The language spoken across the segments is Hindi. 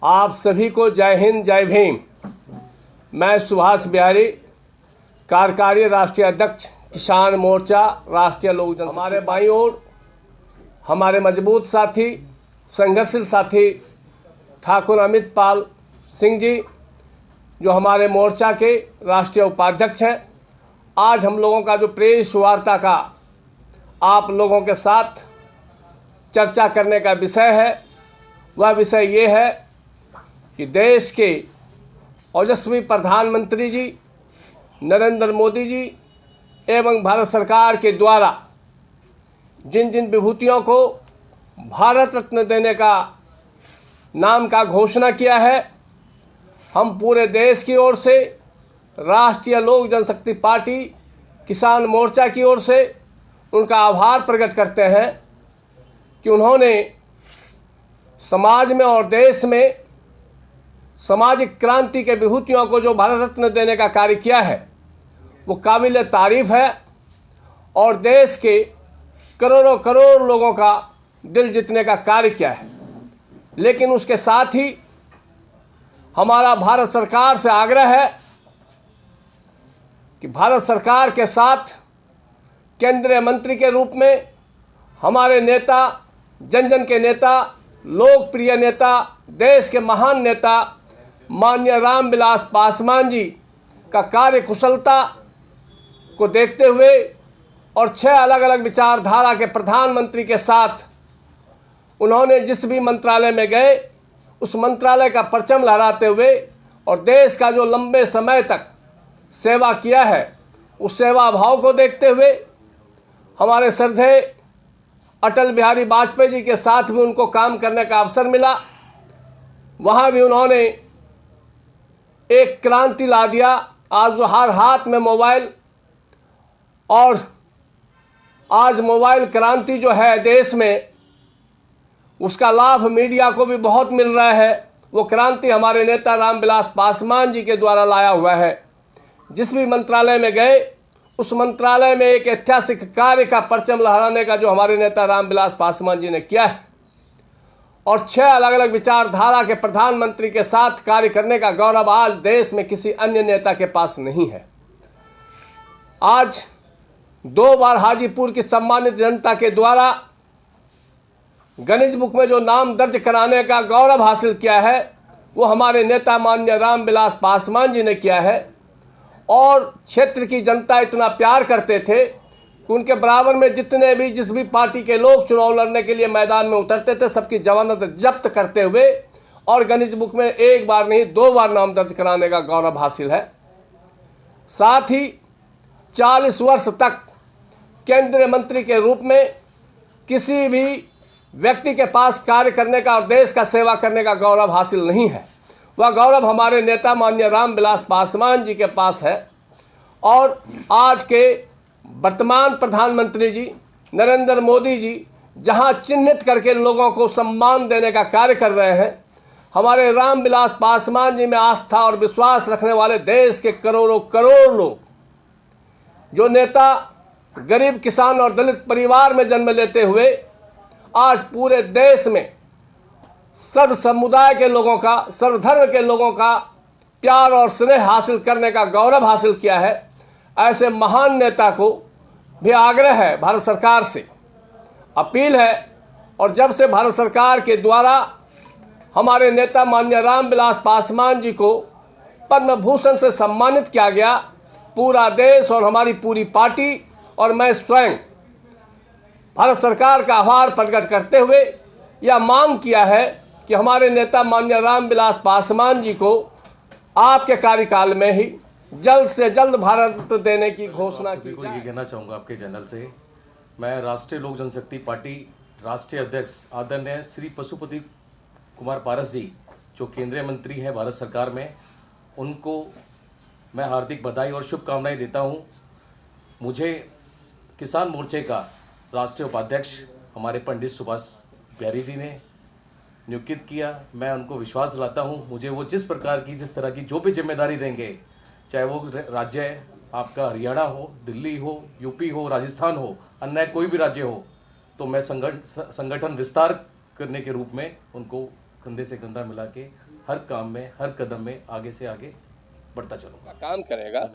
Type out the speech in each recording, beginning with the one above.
आप सभी को जय हिंद जय भीम। मैं सुभाष बिहारी, कार्यकारी राष्ट्रीय अध्यक्ष किसान मोर्चा राष्ट्रीय लोक जनशक्ति। हमारे बाईं ओर हमारे मजबूत साथी, संघर्षशील साथी ठाकुर अमित पाल सिंह जी, जो हमारे मोर्चा के राष्ट्रीय उपाध्यक्ष हैं। आज हम लोगों का जो प्रेस वार्ता का आप लोगों के साथ चर्चा करने का विषय है, वह विषय ये है कि देश के ओजस्वी प्रधानमंत्री जी नरेंद्र मोदी जी एवं भारत सरकार के द्वारा जिन जिन विभूतियों को भारत रत्न देने का नाम का घोषणा किया है, हम पूरे देश की ओर से राष्ट्रीय लोक जनशक्ति पार्टी किसान मोर्चा की ओर से उनका आभार प्रकट करते हैं कि उन्होंने समाज में और देश में सामाजिक क्रांति के विभूतियों को जो भारत रत्न देने का कार्य किया है, वो काबिल तारीफ़ है और देश के करोड़ों करोड़ लोगों का दिल जीतने का कार्य किया है। लेकिन उसके साथ ही हमारा भारत सरकार से आग्रह है कि भारत सरकार के साथ केंद्रीय मंत्री के रूप में हमारे नेता, जन जन के नेता, लोकप्रिय नेता, देश के महान नेता माननीय रामविलास पासवान जी का कार्य कुशलता को देखते हुए और 6 अलग अलग विचारधारा के प्रधानमंत्री के साथ उन्होंने जिस भी मंत्रालय में गए, उस मंत्रालय का परचम लहराते हुए और देश का जो लंबे समय तक सेवा किया है, उस सेवा भाव को देखते हुए हमारे श्रद्धेय अटल बिहारी वाजपेयी जी के साथ भी उनको काम करने का अवसर मिला। वहाँ भी उन्होंने एक क्रांति ला दिया। आज जो हर हाथ में मोबाइल, और आज मोबाइल क्रांति जो है देश में, उसका लाभ मीडिया को भी बहुत मिल रहा है। वो क्रांति हमारे नेता रामविलास पासवान जी के द्वारा लाया हुआ है। जिस भी मंत्रालय में गए, उस मंत्रालय में एक ऐतिहासिक कार्य का परचम लहराने का जो हमारे नेता रामविलास पासवान जी ने किया है, और 6 अलग अलग विचारधारा के प्रधानमंत्री के साथ कार्य करने का गौरव आज देश में किसी अन्य नेता के पास नहीं है। आज 2 बार हाजीपुर की सम्मानित जनता के द्वारा गिनीज बुक में जो नाम दर्ज कराने का गौरव हासिल किया है, वो हमारे नेता माननीय रामविलास पासवान जी ने किया है। और क्षेत्र की जनता इतना प्यार करते थे कि उनके बराबर में जिस भी पार्टी के लोग चुनाव लड़ने के लिए मैदान में उतरते थे, सबकी जमानत जब्त करते हुए और गिनीज बुक में 1 बार नहीं 2 बार नाम दर्ज कराने का गौरव हासिल है। साथ ही 40 वर्ष तक केंद्रीय मंत्री के रूप में किसी भी व्यक्ति के पास कार्य करने का और देश का सेवा करने का गौरव हासिल नहीं है। वह गौरव हमारे नेता माननीय रामविलास पासवान जी के पास है। और आज के वर्तमान प्रधानमंत्री जी नरेंद्र मोदी जी जहां चिन्हित करके लोगों को सम्मान देने का कार्य कर रहे हैं, हमारे रामविलास पासवान जी में आस्था और विश्वास रखने वाले देश के करोड़ों करोड़ लोग, जो नेता गरीब किसान और दलित परिवार में जन्म लेते हुए आज पूरे देश में सर्व समुदाय के लोगों का, सर्वधर्म के लोगों का प्यार और स्नेह हासिल करने का गौरव हासिल किया है, ऐसे महान नेता को भी आग्रह है, भारत सरकार से अपील है। और जब से भारत सरकार के द्वारा हमारे नेता माननीय रामविलास पासवान जी को पद्म भूषण से सम्मानित किया गया, पूरा देश और हमारी पूरी पार्टी और मैं स्वयं भारत सरकार का आभार प्रकट करते हुए यह मांग किया है कि हमारे नेता माननीय रामविलास पासवान जी को आपके कार्यकाल में ही जल्द से जल्द भारत रत्न देने की घोषणा की जाए। ये कहना चाहूँगा आपके चैनल से, मैं राष्ट्रीय लोक जनशक्ति पार्टी राष्ट्रीय अध्यक्ष आदरणीय श्री पशुपति कुमार पारस जी, जो केंद्रीय मंत्री हैं भारत सरकार में, उनको मैं हार्दिक बधाई और शुभकामनाएं देता हूं। मुझे किसान मोर्चे का राष्ट्रीय उपाध्यक्ष हमारे पंडित सुभाष बिहारी जी ने नियुक्त किया। मैं उनको विश्वास दिलाता हूं, मुझे वो जिस तरह की जो भी जिम्मेदारी देंगे, चाहे वो राज्य आपका हरियाणा हो, दिल्ली हो, यूपी हो, राजस्थान हो, अन्य कोई भी राज्य हो, तो मैं संगठन विस्तार करने के रूप में उनको कंधे से कंधा मिला के हर काम में, हर कदम में आगे से आगे बढ़ता चलूँगा। काम करेगा।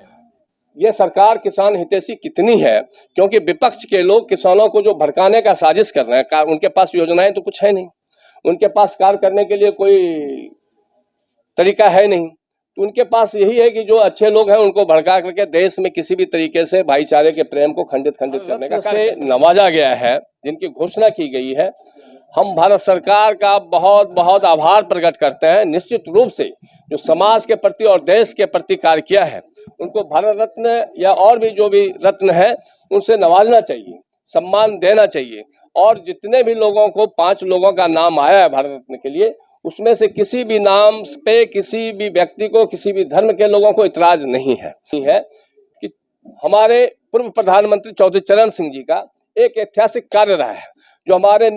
ये सरकार किसान हितैषी कितनी है, क्योंकि विपक्ष के लोग किसानों को जो भड़काने का साजिश कर रहे हैं, उनके पास योजनाएं तो कुछ है नहीं, उनके पास कार्य करने के लिए कोई तरीका है नहीं, तो उनके पास यही है कि जो अच्छे लोग हैं उनको भड़का करके देश में किसी भी तरीके से भाईचारे के प्रेम को खंडित करने का से नवाजा गया है, जिनकी घोषणा की गई है। हम भारत सरकार का बहुत बहुत आभार प्रकट करते हैं। निश्चित रूप से जो समाज के प्रति और देश के प्रति कार्य किया है, उनको भारत रत्न या और भी जो भी रत्न है उनसे नवाजना चाहिए, सम्मान देना चाहिए। और जितने भी लोगों को 5 लोगों का नाम आया है भारत रत्न के लिए, उसमें से किसी भी नाम पे किसी भी व्यक्ति को, किसी भी धर्म के लोगों को इतराज नहीं है कि हमारे पूर्व प्रधानमंत्री चौधरी चरण सिंह जी का एक ऐतिहासिक कार्य रहा है। जो हमारे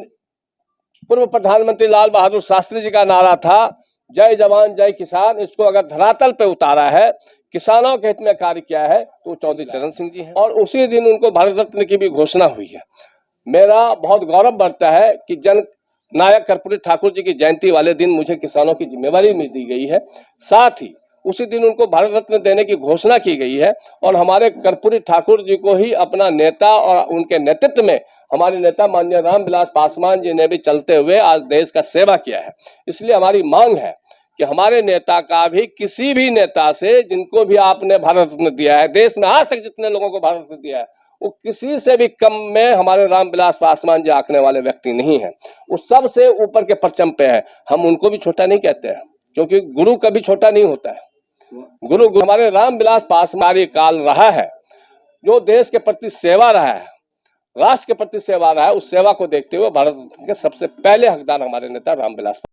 पूर्व प्रधानमंत्री लाल बहादुर शास्त्री जी का नारा था, जय जवान जय किसान, इसको अगर धरातल पे उतारा है, किसानों के हित में कार्य किया है, तो चौधरी चरण सिंह जी हैं। और उसी दिन उनको भारत रत्न की भी घोषणा हुई है। मेरा बहुत गौरव बढ़ता है कि जन नायक कर्पूरी ठाकुर जी की जयंती वाले दिन मुझे किसानों की जिम्मेवारी मिल दी गई है। साथ ही उसी दिन उनको भारत रत्न देने की घोषणा की गई है। और हमारे कर्पूरी ठाकुर जी को ही अपना नेता, और उनके नेतृत्व में हमारे नेता माननीय रामविलास पासवान जी ने भी चलते हुए आज देश का सेवा किया है। इसलिए हमारी मांग है कि हमारे नेता का भी, किसी भी नेता से जिनको भी आपने भारत रत्न दिया है, देश में आज तक जितने लोगों को भारत रत्न दिया है, वो किसी से भी कम में हमारे रामविलास पासवान जी आंकने वाले व्यक्ति नहीं है। वो सबसे ऊपर के परचम पे है। हम उनको भी छोटा नहीं कहते हैं, क्योंकि गुरु कभी छोटा नहीं होता है। गुरु हमारे रामविलास पासवान काल रहा है, जो देश के प्रति सेवा रहा है, राष्ट्र के प्रति सेवा रहा है, उस सेवा को देखते हुए भारत रत्न के सबसे पहले हकदार हमारे नेता रामविलास